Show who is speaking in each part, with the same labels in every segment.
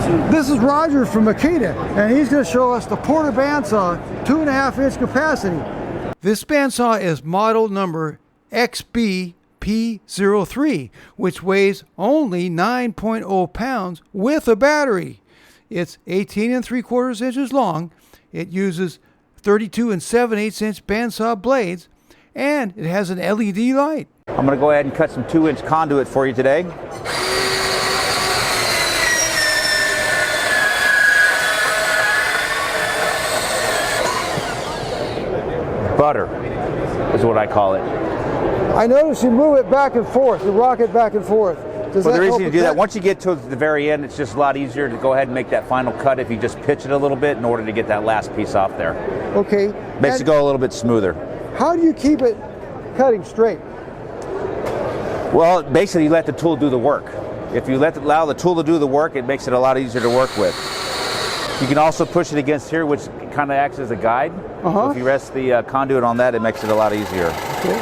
Speaker 1: This is Roger from Makita, and he's going to show us the Porter Bandsaw 2.5-inch capacity. This bandsaw is model number XBP03, which weighs only 9.0 pounds with a battery. It's 18 3/4 inches long. It uses 32 7/8-inch bandsaw blades, and it has an LED light.
Speaker 2: I'm going to go ahead and cut some 2-inch conduit for you today. Butter is what I call it.
Speaker 1: I notice you move it back and forth, you rock it back and forth.
Speaker 2: Well, the reason you do that, once you get to the very end, it's just a lot easier to go ahead and make that final cut if you just pitch it a little bit in order to get that last piece off there.
Speaker 1: Okay.
Speaker 2: Makes it go a little bit smoother.
Speaker 1: How do you keep it cutting straight?
Speaker 2: Well, basically you let the tool do the work. If you allow the tool to do the work, it makes it a lot easier to work with. You can also push it against here, which kind of acts as a guide. So if you rest the conduit on that, it makes it a lot easier.
Speaker 1: Okay.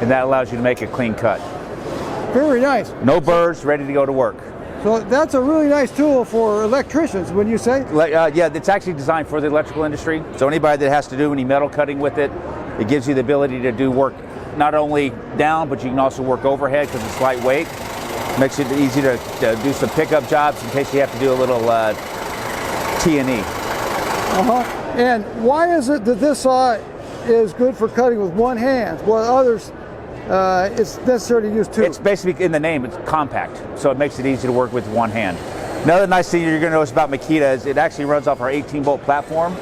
Speaker 2: And that allows you to make a clean cut.
Speaker 1: Very nice.
Speaker 2: No burrs, ready to go to work.
Speaker 1: So that's a really nice tool for electricians, wouldn't you say?
Speaker 2: Yeah, it's actually designed for the electrical industry. So anybody that has to do any metal cutting with it, it gives you the ability to do work not only down, but you can also work overhead because it's lightweight. Makes it easy to do some pickup jobs in case you have to do a little T&E.
Speaker 1: And why is it that this saw is good for cutting with one hand, while others it's necessary to use two?
Speaker 2: It's basically in the name, it's compact, so it makes it easy to work with one hand. Another nice thing you're going to notice about Makita is it actually runs off our 18-volt platform,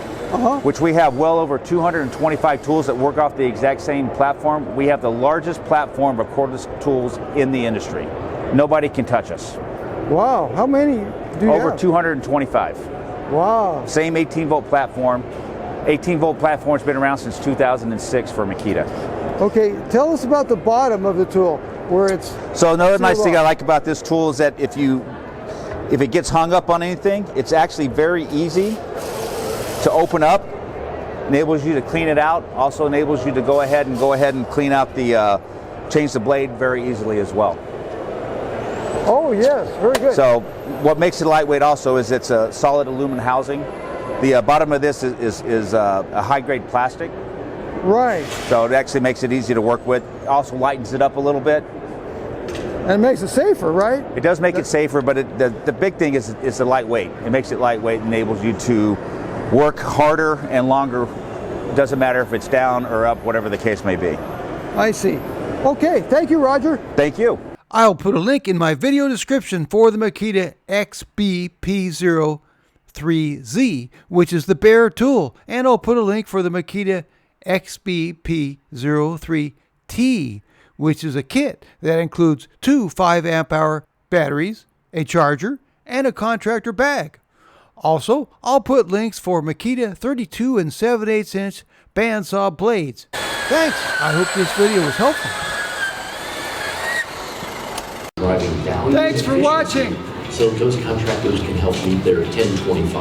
Speaker 2: which we have well over 225 tools that work off the exact same platform. We have the largest platform of cordless tools in the industry. Nobody can touch us.
Speaker 1: Wow, how many do you have?
Speaker 2: Over 225.
Speaker 1: Wow.
Speaker 2: Same 18-volt platform. 18-volt platform's been around since 2006 for Makita.
Speaker 1: Okay, tell us about the bottom of the tool, where it's...
Speaker 2: So another nice thing I like about this tool is that if it gets hung up on anything, it's actually very easy to open up. Enables you to clean it out. Also enables you to go ahead and clean out the change the blade very easily as well.
Speaker 1: Oh yes, very good.
Speaker 2: So what makes it lightweight also is it's a solid aluminum housing. The bottom of this is a high-grade plastic.
Speaker 1: Right.
Speaker 2: So it actually makes it easy to work with. Also lightens it up a little bit.
Speaker 1: And it makes it safer, right?
Speaker 2: It does make it safer, but the big thing is the lightweight. It makes it lightweight, enables you to work harder and longer. Doesn't matter if it's down or up, whatever the case may be.
Speaker 1: I see. Okay, thank you, Roger.
Speaker 2: Thank you.
Speaker 1: I'll put a link in my video description for the Makita XBP03Z, which is the bare tool, and I'll put a link for the Makita XBP03T, which is a kit that includes 2 5-amp-hour batteries, a charger, and a contractor bag. Also, I'll put links for Makita 32 7/8-inch bandsaw blades. Thanks. I hope this video was helpful. Thanks for watching.
Speaker 3: So those contractors can help meet their 1025.